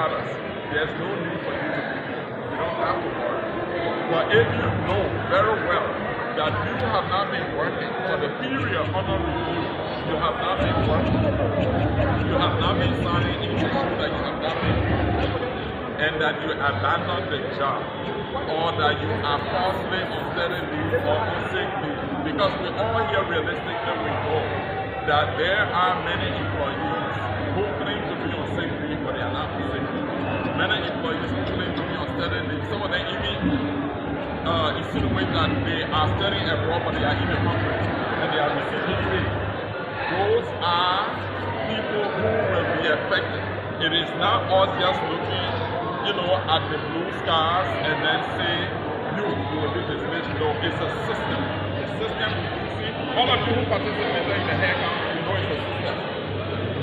status, there's no need for you to be here. You don't have to worry. But if you know very well that you have not been working for the period under review, you have not been working, you have not been signing into that you have not been and that you abandon the job, or that you are falsely on steady leave or on sick leave. Because we all here realistically we know that there are many employees who claim to be on sick leave, but they are not on sick leave. Many employees who claim to be on steady leave. Some of them even insinuate that they are studying abroad, but they are even hungry and they are receiving pay. Those are people who will be affected. It is not us just looking, at the blue skies and then say you will be dismissed. No, it's a system. The system, see, all of you who participated in the haircut, you know it's a system.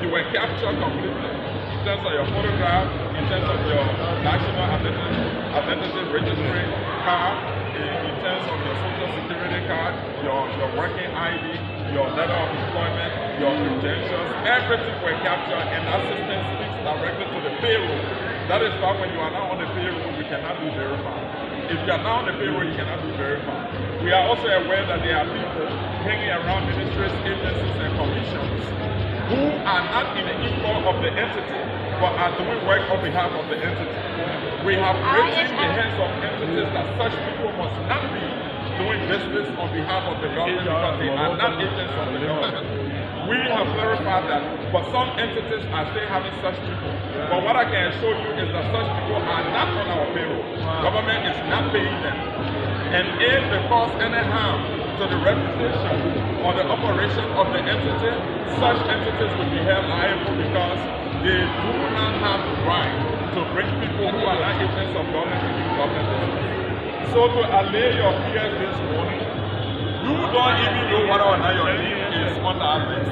You were captured completely in terms of your photograph, in terms of your national identity registry card, in terms of your social security card, your working ID, your letter of employment, your credentials, everything were captured, and that system speaks directly to the payroll. That is why when you are not on the payroll, you cannot be verified. If you are not on the payroll, you cannot be verified. We are also aware that there are people hanging around ministries, agencies, and commissions who are not in the equal of the entity, but are doing work on behalf of the entity. We have written in the hands of entities that such people must not be doing business on behalf of the government because they are not agents of the government. We have clarified that, but some entities are still having such people. But what I can assure you is that such people are not on our payroll. Government is not paying them. And if they cause any harm to the reputation or the operation of the entity, such entities will be held liable because they do not have the right to bring people who are not agents of government into government business. So to allay your fears this morning, you don't even know whether or not your name is on that list.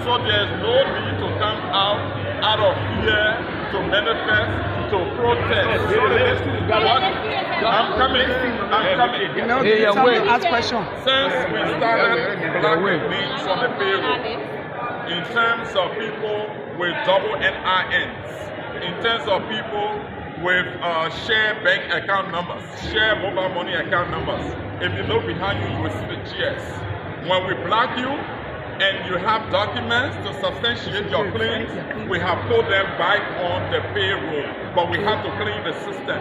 So there's no need to come out of fear, to manifest, to protest. I'm coming. Ask question. Since we started blocking names on the payroll, in terms of people with double NINs, in terms of people with shared bank account numbers, shared mobile money account numbers. If you look behind you, you will see the GS. When we block you and you have documents to substantiate your claims, we have put them back on the payroll, but we have to clean the system.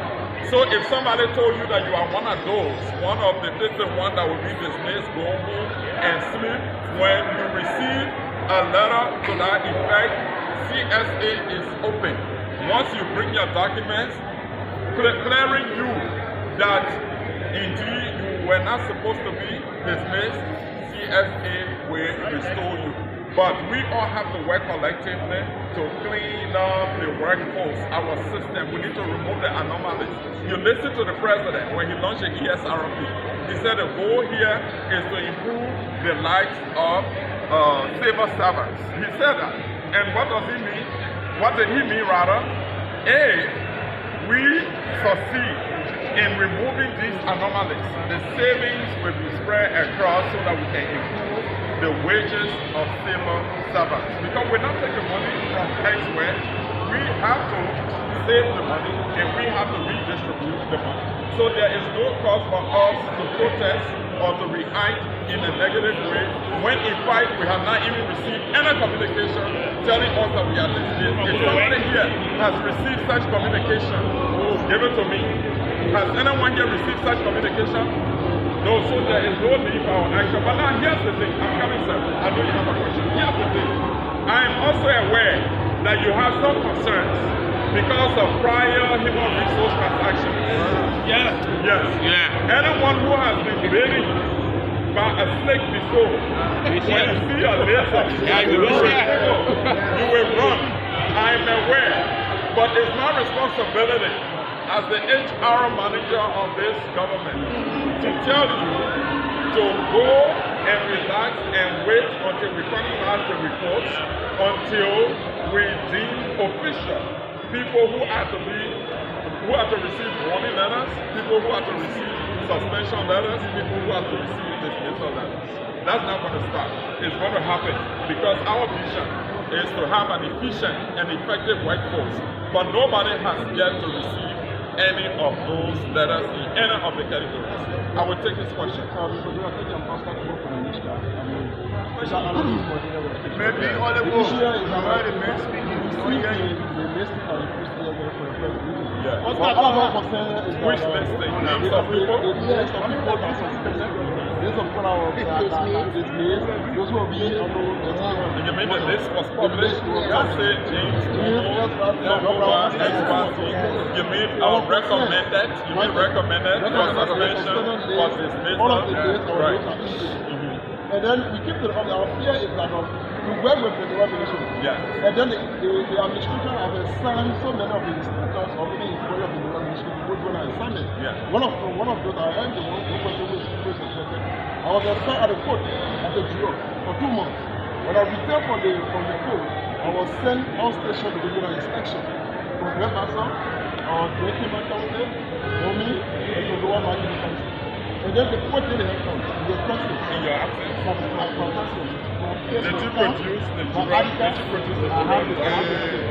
So if somebody told you that you are one of those, one of the 51 that will be dismissed, go home and sleep, when you receive a letter to that effect, CSA is open. Once you bring your documents, clearing you that indeed you were not supposed to be dismissed, CSA will restore you. But we all have to work collectively to clean up the workforce, our system. We need to remove the anomalies. You listen to the president when he launched the ESRP. He said the goal here is to improve the lives of civil servants. He said that. And what does he mean? What did he mean rather? If we succeed in removing these anomalies, the savings will be spread across so that we can improve the wages of civil servants. Because we're not taking money from elsewhere, we have to save the money and we have to redistribute the money. So there is no cause for us to protest or to react in a negative way when in fact we have not even received any communication telling us that we are dismissed. If somebody here has received such communication, give it to me. Has anyone here received such communication? No, so there is no need for our action. But now here's the thing. I'm coming, sir. I know you have a question. Here's the thing. I am also aware that you have some concerns because of prior human resource transactions. Yes. Yes. Yeah. Anyone who has been baited by a snake before, when you see a laser, you will run. I am aware. But it's my responsibility as the HR manager of this government to tell you to go and relax and wait until we finalize the reports, until we deem official people who are to receive warning letters, people who are to receive suspension letters, people who are to receive dismissal letters. That's not going to start. It's going to happen because our vision is to have an efficient and effective workforce, but nobody has yet to receive any of those letters in any of the categories. I will take this question. Maybe all the world, the men speaking, which listing? Names of people? You mean the list was published? Just say James You mean recommended? You mean recommended for suspension, for dismissal? Right. And then we keep our fear is that we work with the ministry. Yeah. And then the administration have assigned so many of the instructors or many employees of the ministry to go on an assignment. Yeah. One of those, I am the one who was suspected. I was assigned at the court as a juror for 2 months. When I returned from the court, I was sent on station to do an inspection. From Webmaster, our director accountant, Omi, and to the one marketing council. And then the court did it come. The person In your absence? from Did you produce the children? Did you produce the children?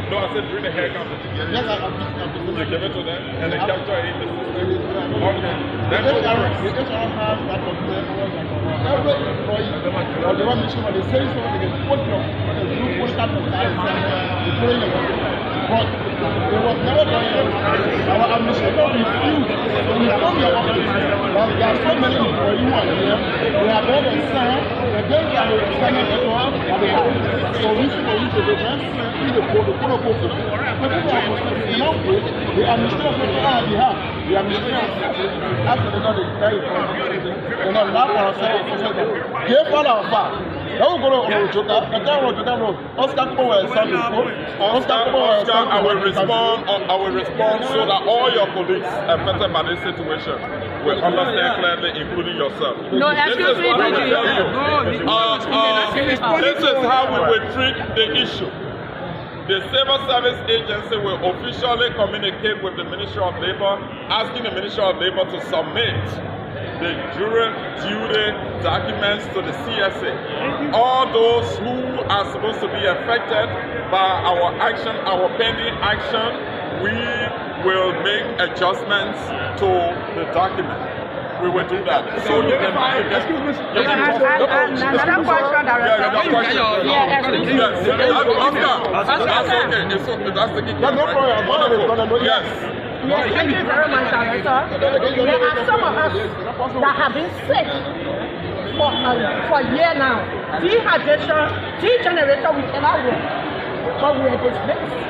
No, I said during the hair count. Yes, You give it to them and they capture it in the system. Okay. The Then no worries. HR has that document. Every employee or the one mission, they say so, they can put your group postcard on the but it was never done. Our administrator refused to inform your office that there are so many employees who are here. They are going to sign, and then they are signing the law that they have. So we should the protocol. But people are protesting. Now, the administrator on our behalf, the administrator after they got the guy and then that one said, give all our back. Now we go to Ojoka, and then Oscar Power is Oscar, I will respond so that all your colleagues affected by this situation will understand clearly, including yourself. No, excuse me, this is how we will treat the issue. The Civil Service Agency will officially communicate with the Ministry of Labor, asking the Ministry of Labor to submit the jury duty documents to the CSA. All those who are supposed to be affected by our action, our pending action, we will make adjustments to the document. We will do that. So you can excuse me. Another question that That's okay. That's the key. Wonderful. Yes. Yes, thank you very much, Director. There are some of us that have been sick for a year now. Dehydration, degeneration, we cannot work. But we are dismissed.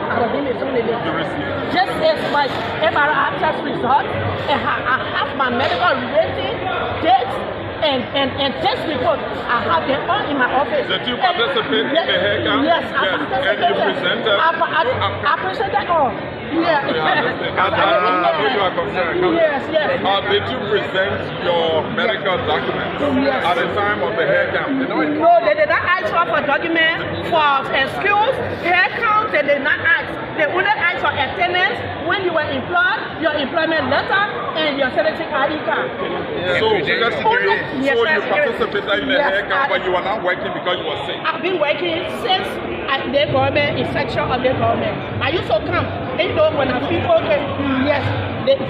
Just as my MRI test result, and I have my medical rating, dates, and test report. I have them all in my office. Did you participate in the hair count? Yes, I participated. And you presented? I presented all. Yeah. I know you are concerned. Yes. Did you present your medical documents at the time of the hair count? No, they did not ask for document for skills, hair count, they did not ask. They only ask for attendance when you were employed, your employment letter, and your citizen ID card. So you participated in the hair count, but you are not working because you were sick? I've been working since the government, inception of the government. I used to come. You know, when people came, yes,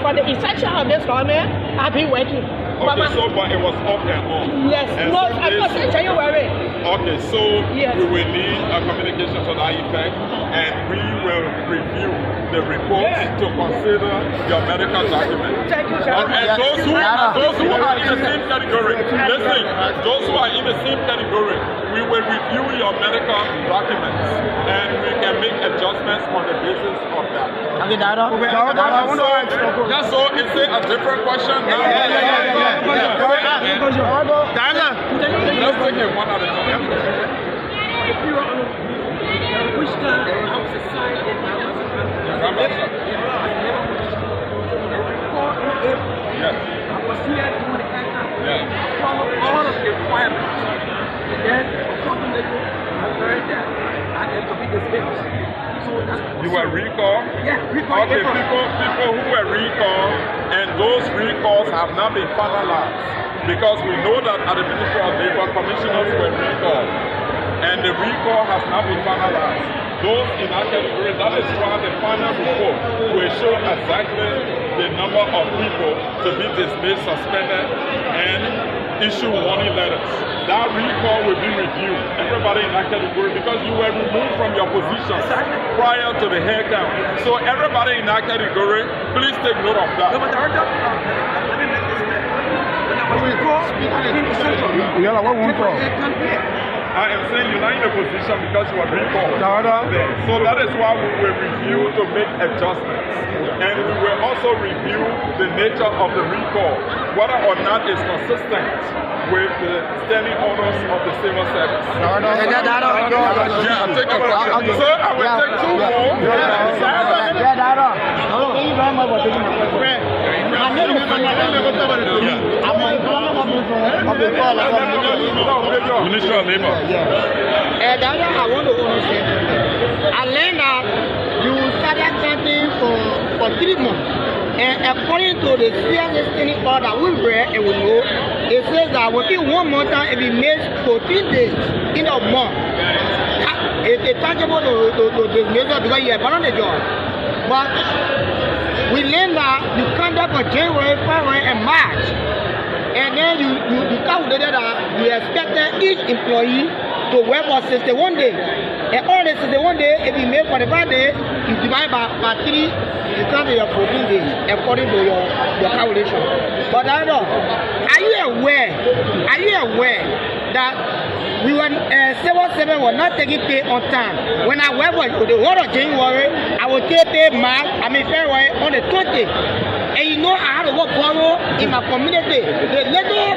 for the inception of this government, I've been working. Okay, but it was off and on. Yes, and no, I was in January. Okay, so we will need a communication to that effect, and we will review the report to consider your medical document. Thank you, sir. And those who are in the same category, listen, those who are in the same category, we will review your medical documents, and we can make adjustments on the basis of that. So is it a different question now? Yeah. Let's take it one at a time. Which time I was assigned in my Yes. I was here doing the haircut. Yeah. I followed all of the requirements. And then unfortunately, I learned that I had to be dismissed. So you were recalled? Yeah, recalled. Okay, people who were recalled, and those recalls have not been finalized, because we know that at the Ministry of Labor, commissioners were recalled, and the recall has not been finalized. Those in our category, that is why the final report will show exactly the number of people to be dismissed, suspended, and issue warning letters. That recall will be reviewed, everybody in that category, because you were removed from your position prior to the head count. So everybody in that category, please take note of that. No, but let me make this clear. When I was before, I didn't I am saying you're not in a position because you are recalled. So that is why we will review to make adjustments. And we will also review the nature of the recall, whether or not it's consistent with the standing orders of the civil service. Yeah, I'll take a question. Sir, I will take two more. Minister of Labor. And the other I want to say, I learned that you started something for 3 months. And according to the CSA standing order we read and we know, it says that within 1 month time, if it makes 14 days in a month, it's tangible to dismiss because you have done the job. But we learned that you conduct for January, February, and March. And then you calculated that you expected each employee to work for 61 days. And all the 61 days, if you make 45 days, you divide by 3, you come to your 14 days, according to your calculation. But I don't know, are you aware that we were, civil servants were not taking pay on time? When I work for the whole of January, I will take pay February on the 20th. And you know I had to work borrow in my community. The little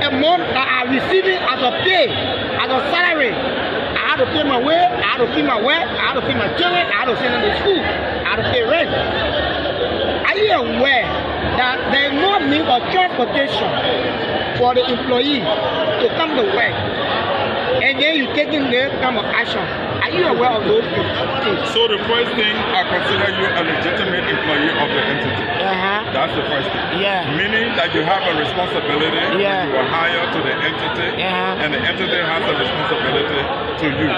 amount that I'm receiving as a pay, as a salary, I had to pay my way, I had to feed my wife, I had to feed my children, I had to send them to school, I had to pay rent. Are you aware that there is no means of transportation for the employee to come to work? And then you taking the kind of action. Are you aware of those things? So the first thing, I consider you a legitimate employee of the entity. That's the first thing. Meaning that you have a responsibility when you are hired to the entity, and the entity has a responsibility to you.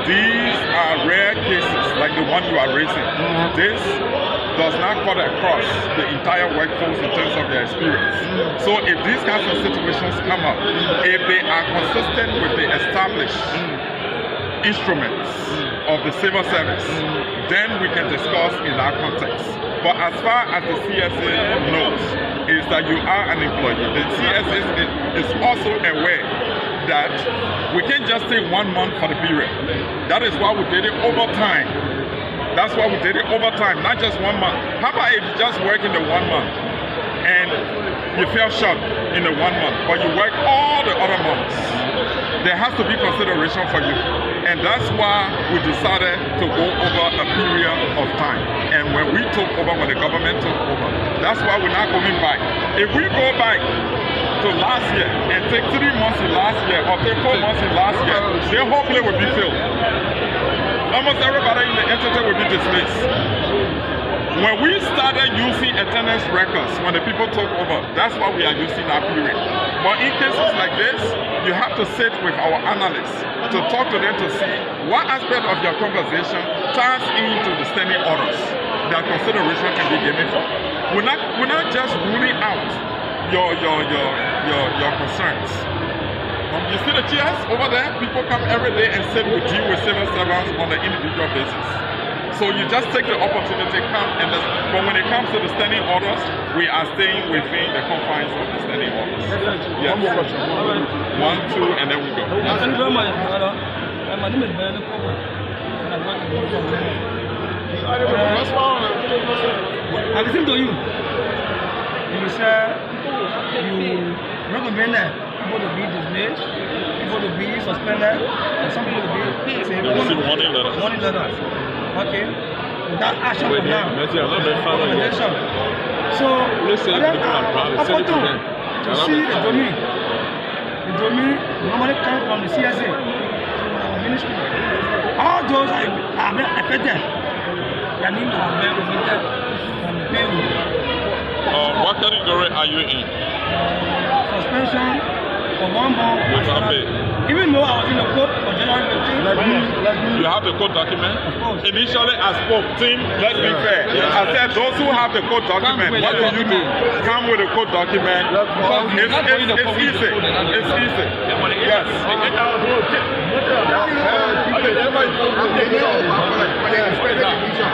These are rare cases, like the one you are raising. This does not cut across the entire workforce in terms of their experience. So if these kinds of situations come up, if they are consistent with the established instruments of the civil service, then we can discuss in our context. But as far as the CSA knows, is that you are an employee. The CSA is also aware that we can't just take 1 month for the period. That is why we did it over time. That's why we did it over time, not just 1 month. How about if you just work in the 1 month and you fell short in the 1 month, but you work all the other months? There has to be consideration for you. And that's why we decided to go over a period of time. And when we took over, when the government took over, that's why we're not going back. If we go back to last year and take 3 months in last year or take 4 months in last year, their whole play will be filled. Almost everybody in the entity will be dismissed. When we started using attendance records, when the people took over, that's why we are using that period. But in cases like this, you have to sit with our analysts to talk to them to see what aspect of your conversation ties into the standing orders that consideration can be given for. We're not just ruling out your concerns. You see the chairs over there? People come every day and sit with you with civil servants on an individual basis. So you just take the opportunity, come and but when it comes to the standing orders, we are staying within the confines of the standing orders. Yes. One more question. 1, 2, and then we go. Thank you very much, brother. My name is Benedict Kobo, and I work in the I listen to you. You say you recommend people to be dismissed, people to be suspended, and some people to be warning letters. Okay, that action from now. Recommendation. So, opportune to see the domain. The domain normally comes from the CSA ministry. All those are affected. Their names are very affected from the payroll. What category are you in? Suspension for 1 month. Even though I was in the court for January 15th, have the court document? Initially, I spoke, team, let's be fair. I said, those who have the court document, what do you do? Come with a court document. It's easy. It's easy. Yes.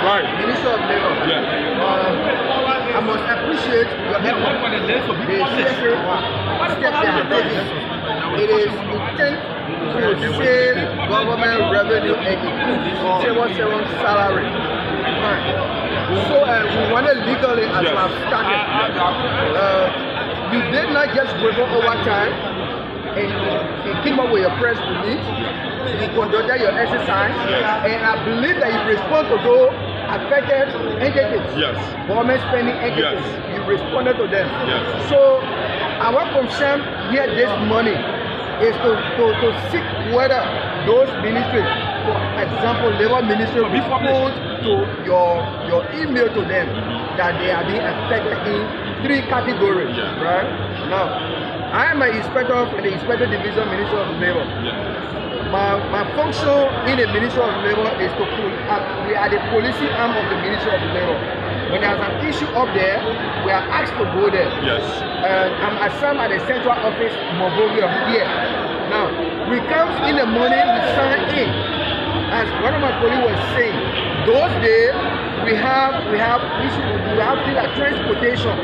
Right. Minister of Labor. I must appreciate your effort. The CSA step they are taking. It is intent to save government revenue and improve civil servant salary. So we want to legally, as we have started, you did not just wait for overtime and came up with your press release. You conducted your exercise, and I believe that you respond to those affected entities, government spending entities. You responded to them. So our concern here this morning is to seek whether those ministries, for example, Labor Ministry, respond to your email to them that they are being affected in 3 categories. Right now, I am an inspector in the Inspector Division, Ministry of Labor. My function in the Ministry of Labor is to we are the policing arm of the Ministry of Labor. When there's an issue up there, we are asked to go there. I'm assigned at the central office, Monrovia, here. Now, we come in the morning, we sign in. As one of my colleagues was saying, those days we have transportation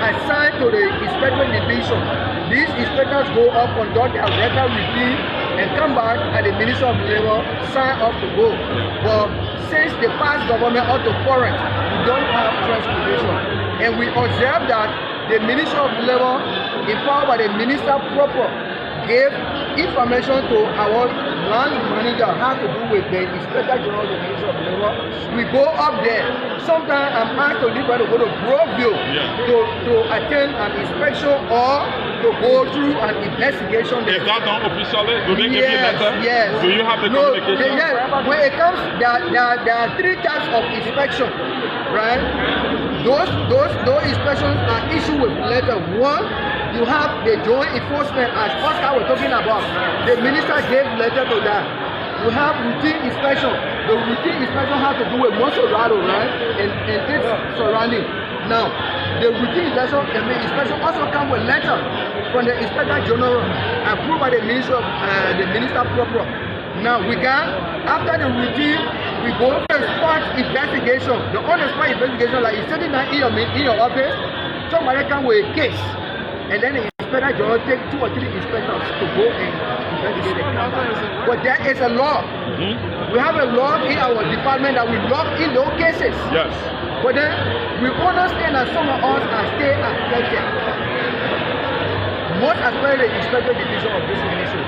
assigned to the Inspector Division. These inspectors go up, conduct their record review, and come back at the Ministry of Labor, sign off to go. But since the past government out to foreign, we don't have transportation. And we observe that the Ministry of Labor, empowered by the Minister proper, gave information to our land manager how to do with the Inspector General of the Ministry of Labor. We go up there. Sometimes I'm asked to leave to go to Groveville to attend an inspection or to go through an investigation. Is that done officially? Do they give you a letter? Yes. Do you have the communication? Yes. When it comes, there are 3 types of inspection, right? Those inspections are issued with letter. 1, you have the joint enforcement, as Oscar was talking about. The minister gave letter to that. You have routine inspection. The routine inspection has to do with Monserrado, right? And its surrounding. Now, the routine inspection also comes with letter from the Inspector General approved by the Minister proper. Now we after the routine, we go for a spot investigation. The on-the-spot investigation, like you're sitting down in your office, somebody come with a case, and then the Inspector General take 2 or 3 inspectors to go and investigate the case. But there is a law. We have a law in our department that we lock in those cases. But then we understand that some of us are still affected. Most especially the Inspector Division of this ministry.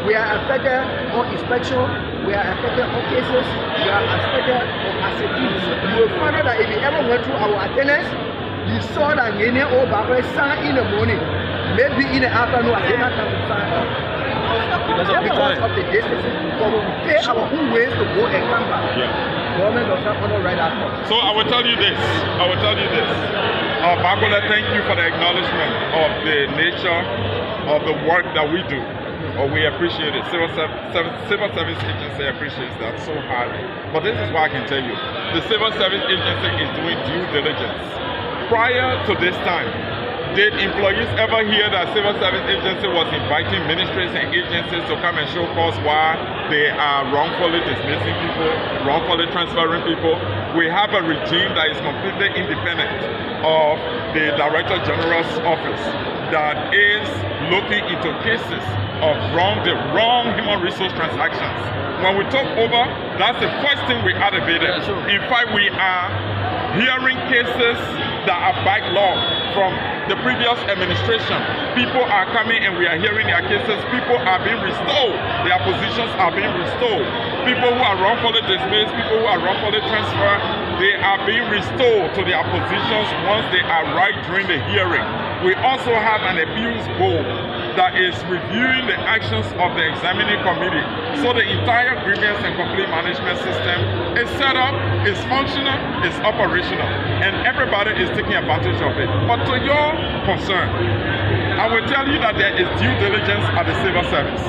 We are affected on inspection, we are affected on cases, we are affected on accidents. You will find out that if you ever went through our attendance, you saw that any old Bible sign in the morning, maybe in the afternoon, I did not have to sign up. Because of the distances, before we pay our own ways to go and come back. Government does not want to write that. So I will tell you this. Bagola, thank you for the acknowledgement of the nature of the work that we do. We appreciate it. Civil Service Agency appreciates that so highly. But this is what I can tell you. The Civil Service Agency is doing due diligence. Prior to this time, did employees ever hear that Civil Service Agency was inviting ministries and agencies to come and show cause why they are wrongfully dismissing people, wrongfully transferring people? We have a regime that is completely independent of the Director General's office that is looking into cases of the wrong human resource transactions. When we took over, that's the first thing we activated. In fact, we are hearing cases that are backlogged from the previous administration. People are coming and we are hearing their cases. People are being restored. Their positions are being restored. People who are wrongfully dismissed, people who are wrongfully transferred, they are being restored to their positions once they arrive during the hearing. We also have an appeals board that is reviewing the actions of the examining committee. So the entire grievance and complete management system is set up, is functional, is operational, and everybody is taking advantage of it. But to your concern, I will tell you that there is due diligence at the civil service.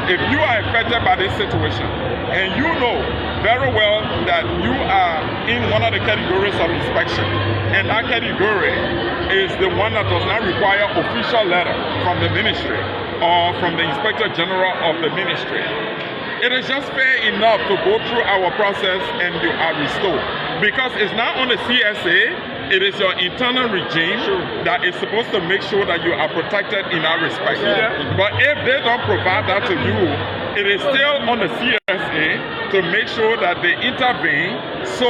if you are affected by this situation and you know very well that you are in one of the categories of inspection, and that category is the one that does not require official letter from the ministry or from the Inspector General of the ministry, it is just fair enough to go through our process and you are restored. Because it's not on the CSA, it is your internal regime that is supposed to make sure that you are protected in that respect. But if they don't provide that to you, it is still on the CSA to make sure that they intervene so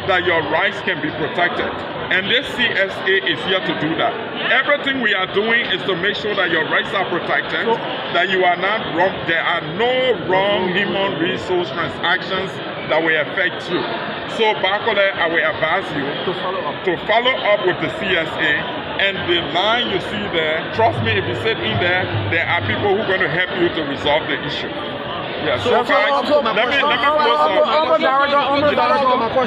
that your rights can be protected. And this CSA is here to do that. Everything we are doing is to make sure that your rights are protected, that you are not wrong, there are no wrong human resource transactions that will affect you. So Bakole, I will advise you to follow up with the CSA, and the line you see there, trust me, if you sit in there, there are people who are going to help you to resolve the issue. Yeah, so let me close up.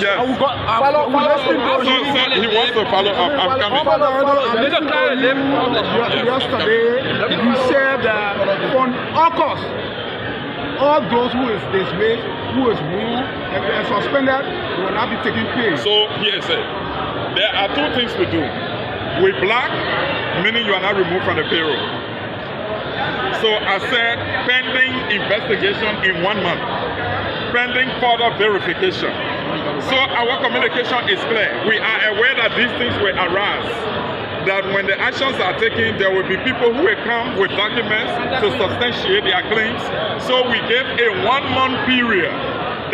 Yes. So he wants to follow up. I'm coming. Yesterday, you said that on August, all those who is dismissed, who is moved, and suspended, will not be taking pay. So here's it. There are two things to do. With black, meaning you are not removed from the payroll. So I said pending investigation in 1 month, pending further verification. So our communication is clear. We are aware that these things will arise, that when the actions are taken, there will be people who will come with documents to substantiate their claims. So we gave a 1 month period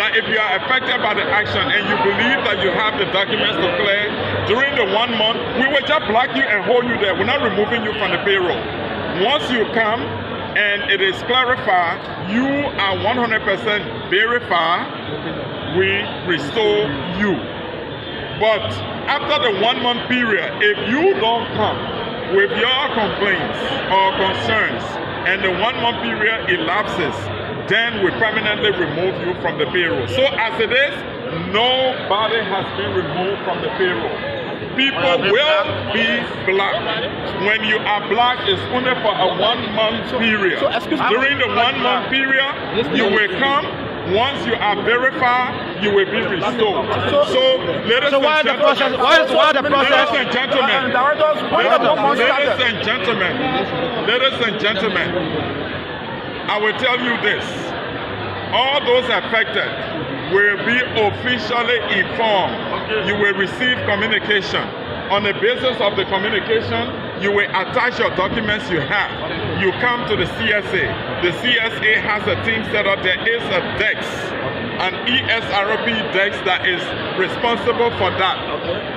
that if you are affected by the action and you believe that you have the documents to clear, during the 1 month, we will just block you and hold you there. We're not removing you from the payroll. Once you come and it is clarified, you are 100% verified, we restore you. But after the 1 month period, if you don't come with your complaints or concerns and the 1 month period elapses, then we permanently remove you from the payroll. So as it is, nobody has been removed from the payroll. People will be blocked. When you are blocked, it's only for a 1 month period. During the 1 month period, you will come. Once you are verified, you will be restored. So, ladies and gentlemen, I will tell you this. All those affected will be officially informed. You will receive communication. On the basis of the communication, you will attach your documents you have. You come to the CSA. The CSA has a team set up. There is a DEX, an ESRP DEX that is responsible for that.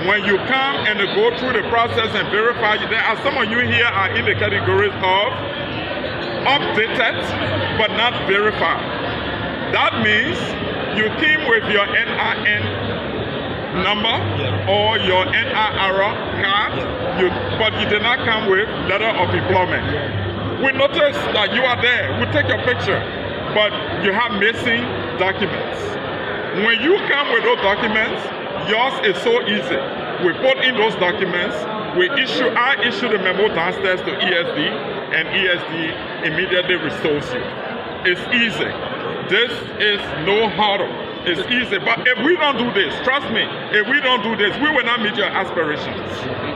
When you come and go through the process and verify, there are some of you here are in the categories of updated but not verified. That means you came with your NIN number or your NIR card, but you did not come with letter of employment. We notice that you are there. We take your picture, but you have missing documents. When you come with those documents, yours is so easy. We put in those documents. I issue the memo downstairs to ESD, and ESD immediately restores you. It's easy. This is no hurdle. It's easy. But if we don't do this, trust me, if we don't do this, we will not meet your aspirations.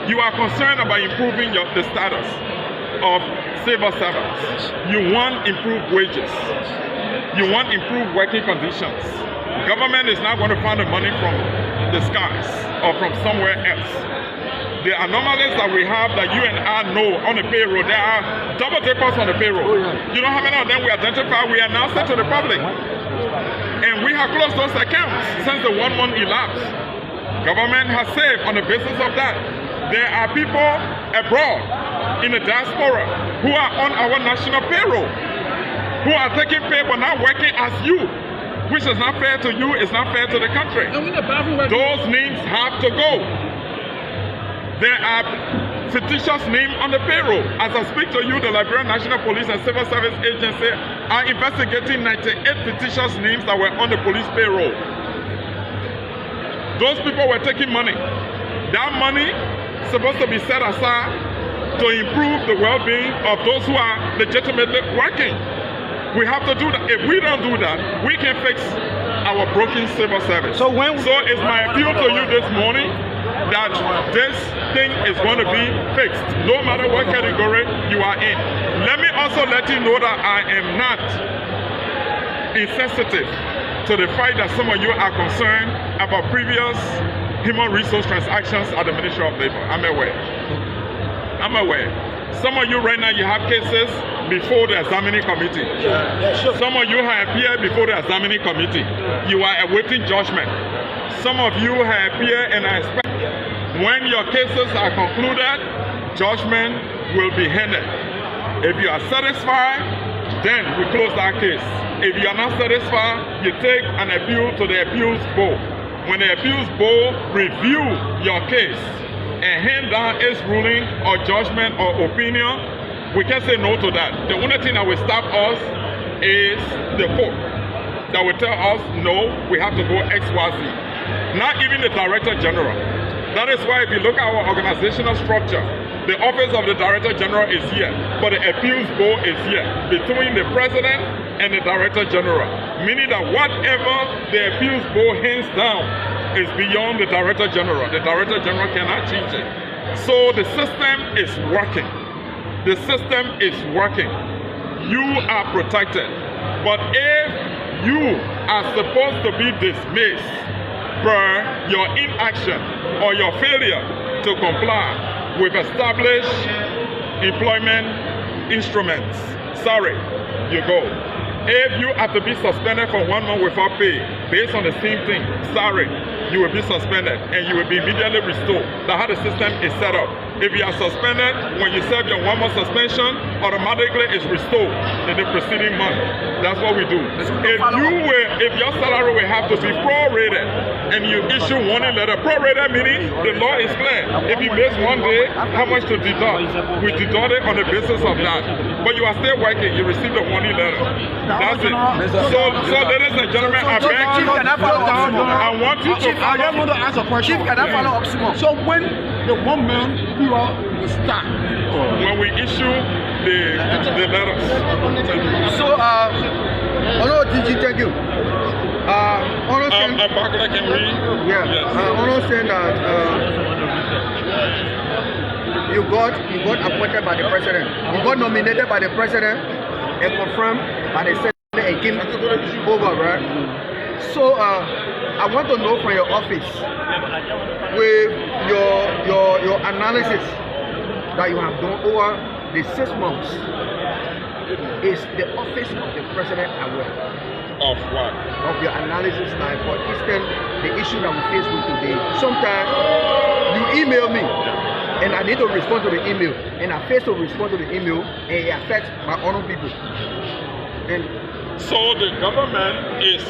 You are concerned about improving the status of civil servants. You want improved wages. You want improved working conditions. Government is not going to find the money from the skies or from somewhere else. The anomalies that we have that you and I know on the payroll, there are double dippers on the payroll. You know how many of them we identify, we announced it to the public. And we have closed those accounts since the 1 month elapsed. Government has saved on the basis of that. There are people abroad in the diaspora who are on our national payroll, who are taking pay but not working as you, which is not fair to you, it's not fair to the country. Those names have to go. There are fictitious names on the payroll. As I speak to you, the Liberian National Police and Civil Service Agency are investigating 98 fictitious names that were on the police payroll. Those people were taking money. That money is supposed to be set aside to improve the well-being of those who are legitimately working. We have to do that. If we don't do that, we can fix our broken civil service. So it's my appeal to you this morning that this thing is going to be fixed, no matter what category you are in. Let me also let you know that I am not insensitive to the fact that some of you are concerned about previous human resource transactions at the Ministry of Labor. I'm aware. Some of you right now, you have cases before the examining committee. Some of you have appeared before the examining committee. You are awaiting judgment. Some of you have appeared, and I expect when your cases are concluded, judgment will be handed. If you are satisfied, then we close that case. If you are not satisfied, you take an appeal to the appeals board. When the appeals board review your case and hand down its ruling or judgment or opinion, we can say no to that. The only thing that will stop us is the court that will tell us, no, we have to go XYZ. Not even the Director General. That is why if you look at our organizational structure, the office of the Director General is here, but the appeals board is here, between the President and the Director General. Meaning that whatever the appeals board hands down is beyond the Director General. The Director General cannot change it. So the system is working. The system is working. You are protected. But if you are supposed to be dismissed for your inaction or your failure to comply with established employment instruments, sorry, you go. If you have to be suspended for 1 month without pay based on the same thing, sorry, you will be suspended and you will be immediately restored. That's how the system is set up. If you are suspended, when you serve your 1 month suspension, automatically it's restored in the preceding month. That's what we do. If your salary will have to be prorated and you issue warning letter, prorated meaning the law is clear. If you miss 1 day, how much to deduct? We deduct it on the basis of that. But you are still working, you receive the warning letter. That's it. So ladies and gentlemen, I beg you, I want you to I just want to ask a question. Chief, can I follow up, Simon? So when the 1 man period will start? When we issue the letters. So, Honorable DG, thank you. Ambassador, can we? Yeah, yes. Honorable saying that you got appointed by the president. You got nominated by the president and confirmed by the Senate and came over, right? So, I want to know from your office, with your analysis that you have done over the 6 months, is the office of the president aware of what? Of your analysis, like for instance, the issue that we face with today. Sometimes you email me and I need to respond to the email, and I fail to respond to the email, and it affects my own people. And so the government is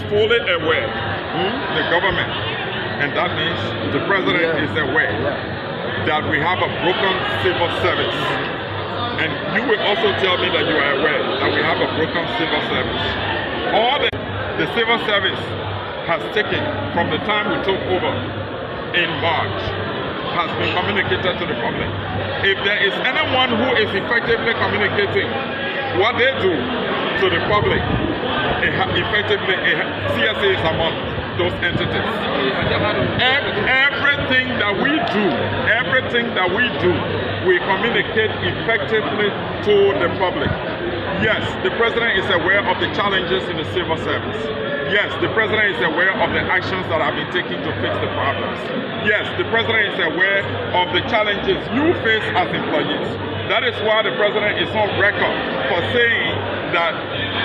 fully aware. The government, and that means the president is aware that we have a broken civil service. And you will also tell me that you are aware that we have a broken civil service. All the civil service has taken from the time we took over in March has been communicated to the public. If there is anyone who is effectively communicating what they do to the public, effectively CSA is among those entities. Everything that we do, we communicate effectively to the public. Yes, the president is aware of the challenges in the civil service. Yes, the president is aware of the actions that have been taken to fix the problems. Yes, the president is aware of the challenges you face as employees. That is why the president is on record for saying that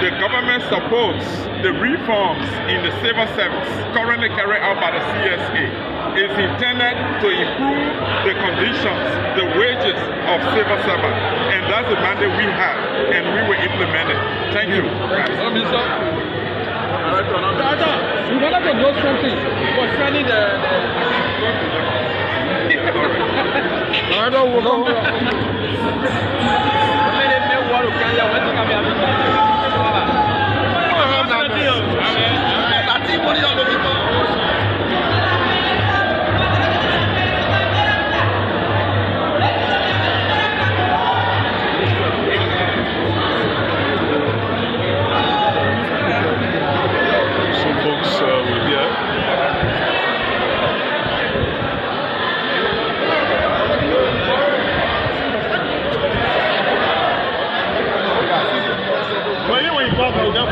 the government supports the reforms in the civil service currently carried out by the CSA is intended to improve the conditions, the wages of civil servants. And that's the mandate we have, and we will implement it. Thank you. You wanted to know something concerning the I don't know.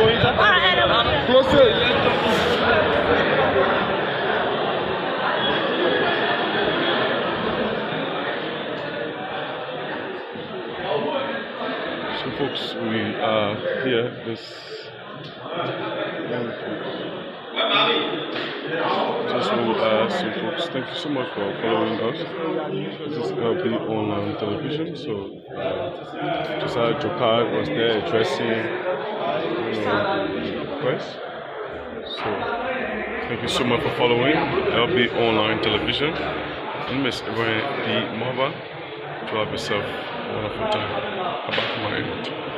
Close it. So folks, we are here just so folks, thank you so much for following us. This is LB online television. So Josiah Jokad was there addressing press. So thank you so much for following LB online television. And Miss Ibrahim B. Mova, to have yourself a wonderful time. About my end.